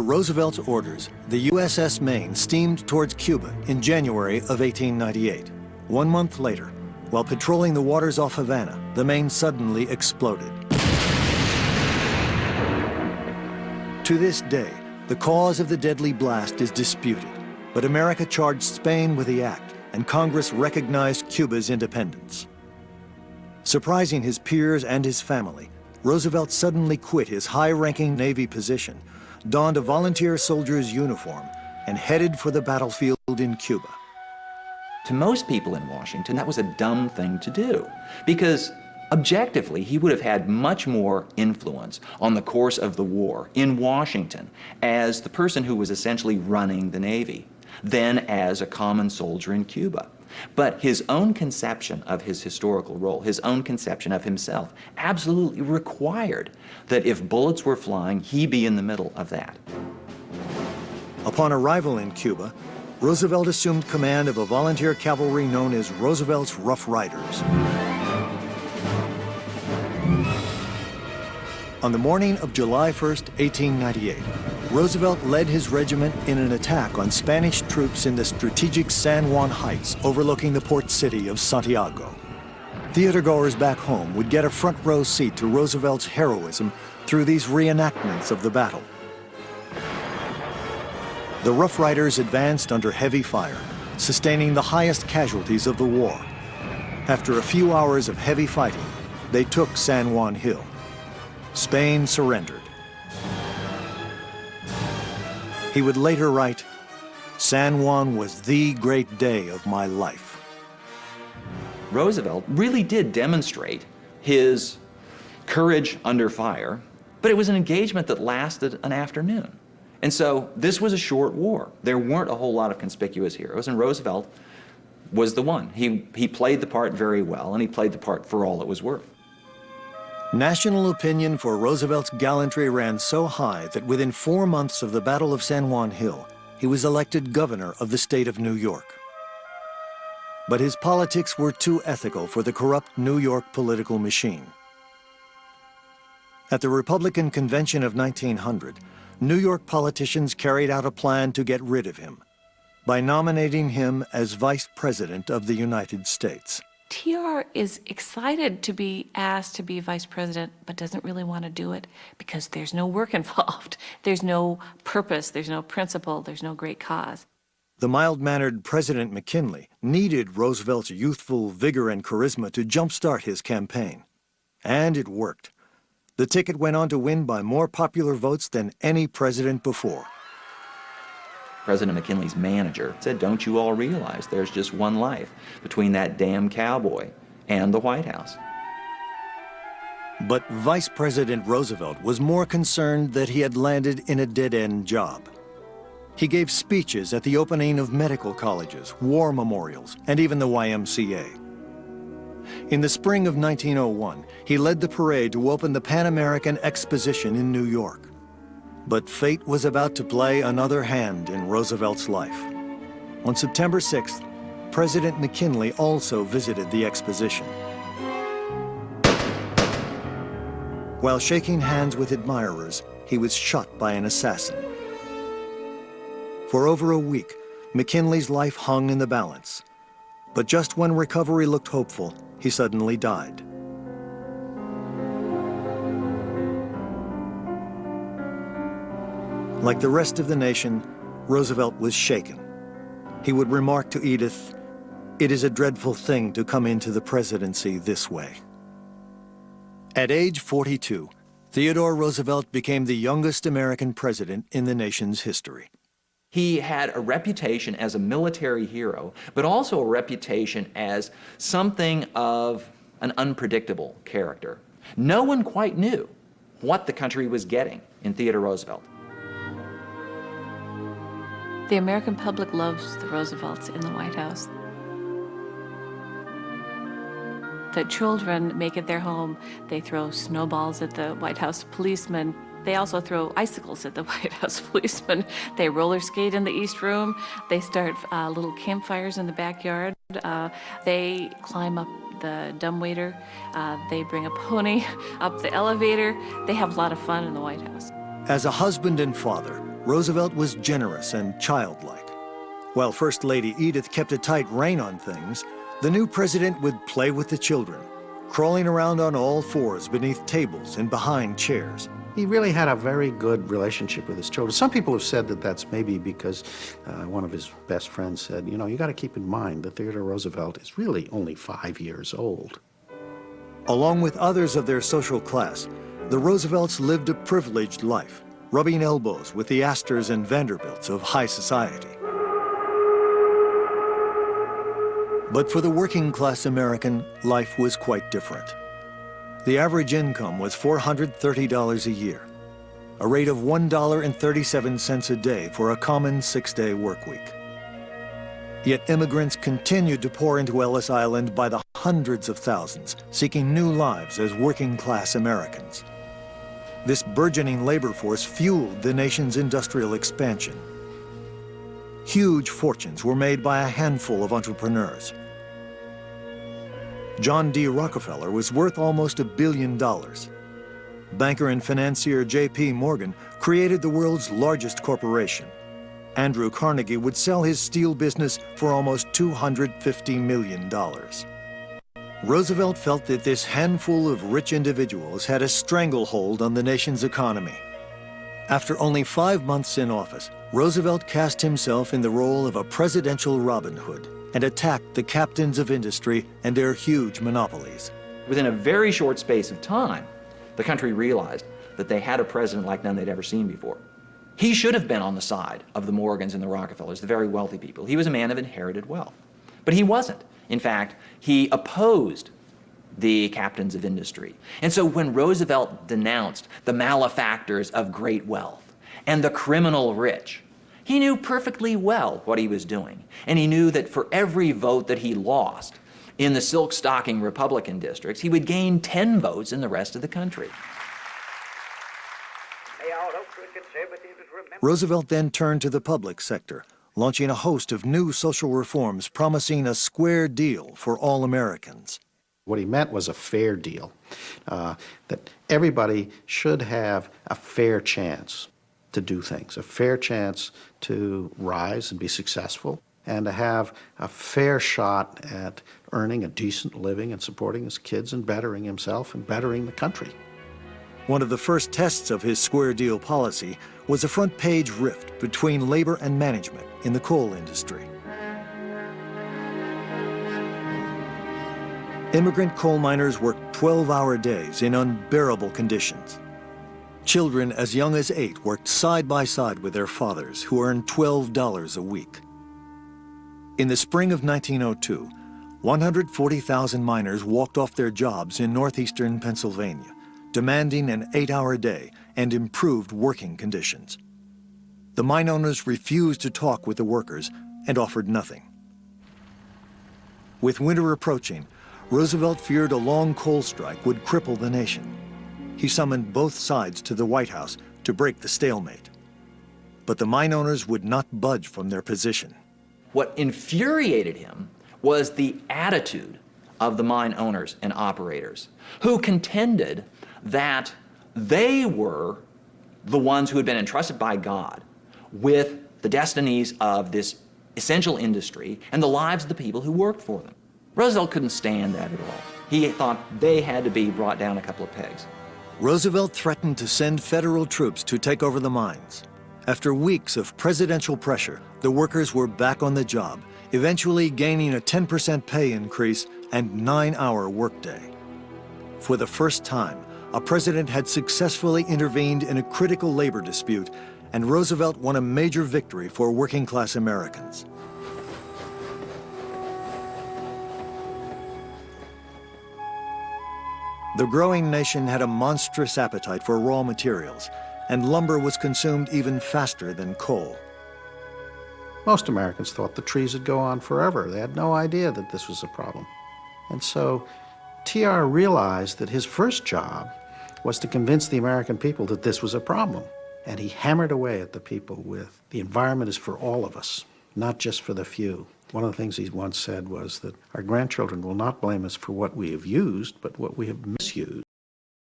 Roosevelt's orders, the USS Maine steamed towards Cuba in January of 1898. 1 month later, while patrolling the waters off Havana, the Maine suddenly exploded. To this day, the cause of the deadly blast is disputed, but America charged Spain with the act, and Congress recognized Cuba's independence. Surprising his peers and his family, Roosevelt suddenly quit his high-ranking Navy position, donned a volunteer soldier's uniform, and headed for the battlefield in Cuba. To most people in Washington, that was a dumb thing to do, because objectively, he would have had much more influence on the course of the war in Washington as the person who was essentially running the Navy than as a common soldier in Cuba. But his own conception of his historical role, his own conception of himself, absolutely required that if bullets were flying, he be in the middle of that. Upon arrival in Cuba, Roosevelt assumed command of a volunteer cavalry known as Roosevelt's Rough Riders. On the morning of July 1st, 1898, Roosevelt led his regiment in an attack on Spanish troops in the strategic San Juan Heights overlooking the port city of Santiago. Theatergoers back home would get a front row seat to Roosevelt's heroism through these reenactments of the battle. The Rough Riders advanced under heavy fire, sustaining the highest casualties of the war. After a few hours of heavy fighting, they took San Juan Hill. Spain surrendered. He would later write, "San Juan was the great day of my life." Roosevelt really did demonstrate his courage under fire, but it was an engagement that lasted an afternoon. And so this was a short war. There weren't a whole lot of conspicuous heroes, and Roosevelt was the one. He played the part very well, and he played the part for all it was worth. National opinion for Roosevelt's gallantry ran so high that within 4 months of the Battle of San Juan Hill, he was elected governor of the state of New York. But his politics were too ethical for the corrupt New York political machine. At the Republican Convention of 1900, New York politicians carried out a plan to get rid of him by nominating him as Vice President of the United States. TR is excited to be asked to be vice president, but doesn't really want to do it because there's no work involved. There's no purpose, there's no principle, there's no great cause. The mild-mannered President McKinley needed Roosevelt's youthful vigor and charisma to jumpstart his campaign. And it worked. The ticket went on to win by more popular votes than any president before. President McKinley's manager said, "Don't you all realize there's just one life between that damn cowboy and the White House?" But Vice President Roosevelt was more concerned that he had landed in a dead-end job. He gave speeches at the opening of medical colleges, war memorials, and even the YMCA. In the spring of 1901, he led the parade to open the Pan American Exposition in New York. But fate was about to play another hand in Roosevelt's life. On September 6th, President McKinley also visited the exposition. While shaking hands with admirers, he was shot by an assassin. For over a week, McKinley's life hung in the balance. But just when recovery looked hopeful, he suddenly died. Like the rest of the nation, Roosevelt was shaken. He would remark to Edith, "It is a dreadful thing to come into the presidency this way." At age 42, Theodore Roosevelt became the youngest American president in the nation's history. He had a reputation as a military hero, but also a reputation as something of an unpredictable character. No one quite knew what the country was getting in Theodore Roosevelt. The American public loves the Roosevelts in the White House. The children make it their home. They throw snowballs at the White House policemen. They also throw icicles at the White House policemen. They roller skate in the East Room. They start little campfires in the backyard. They climb up the dumbwaiter. They bring a pony up the elevator. They have a lot of fun in the White House. As a husband and father, Roosevelt was generous and childlike. While First Lady Edith kept a tight rein on things, the new president would play with the children, crawling around on all fours beneath tables and behind chairs. He really had a very good relationship with his children. Some people have said that that's maybe because one of his best friends said, you know, you got to keep in mind that Theodore Roosevelt is really only 5 years old. Along with others of their social class, the Roosevelts lived a privileged life, rubbing elbows with the Astors and Vanderbilts of high society. But for the working class American, life was quite different. The average income was $430 a year, a rate of $1.37 a day for a common 6-day work week. Yet immigrants continued to pour into Ellis Island by the hundreds of thousands, seeking new lives as working class Americans. This burgeoning labor force fueled the nation's industrial expansion. Huge fortunes were made by a handful of entrepreneurs. John D. Rockefeller was worth almost $1 billion. Banker and financier J.P. Morgan created the world's largest corporation. Andrew Carnegie would sell his steel business for almost $250 million. Roosevelt felt that this handful of rich individuals had a stranglehold on the nation's economy. After only 5 months in office, Roosevelt cast himself in the role of a presidential Robin Hood and attacked the captains of industry and their huge monopolies. Within a very short space of time, the country realized that they had a president like none they'd ever seen before. He should have been on the side of the Morgans and the Rockefellers, the very wealthy people. He was a man of inherited wealth. But he wasn't. In fact, he opposed the captains of industry. And so when Roosevelt denounced the malefactors of great wealth and the criminal rich, he knew perfectly well what he was doing. And he knew that for every vote that he lost in the silk-stocking Republican districts, he would gain 10 votes in the rest of the country. Roosevelt then turned to the public sector, launching a host of new social reforms promising a square deal for all Americans. What he meant was a fair deal, that everybody should have a fair chance to do things, a fair chance to rise and be successful, and to have a fair shot at earning a decent living and supporting his kids and bettering himself and bettering the country. One of the first tests of his square deal policy was a front-page rift between labor and management in the coal industry. Immigrant coal miners worked 12-hour days in unbearable conditions. Children as young as 8 worked side by side with their fathers, who earned $12 a week. In the spring of 1902, 140,000 miners walked off their jobs in northeastern Pennsylvania, demanding an 8-hour day and improved working conditions. The mine owners refused to talk with the workers and offered nothing. With winter approaching, Roosevelt feared a long coal strike would cripple the nation. He summoned both sides to the White House to break the stalemate. But the mine owners would not budge from their position. What infuriated him was the attitude of the mine owners and operators, who contended that they were the ones who had been entrusted by God with the destinies of this essential industry and the lives of the people who worked for them. Roosevelt couldn't stand that at all. He thought they had to be brought down a couple of pegs. Roosevelt threatened to send federal troops to take over the mines. After weeks of presidential pressure, the workers were back on the job, eventually gaining a 10% pay increase and 9-hour workday. For the first time, a president had successfully intervened in a critical labor dispute, and Roosevelt won a major victory for working-class Americans. The growing nation had a monstrous appetite for raw materials, and lumber was consumed even faster than coal. Most Americans thought the trees would go on forever. They had no idea that this was a problem. And so TR realized that his first job was to convince the American people that this was a problem. And he hammered away at the people with, the environment is for all of us, not just for the few. One of the things he once said was that our grandchildren will not blame us for what we have used, but what we have misused.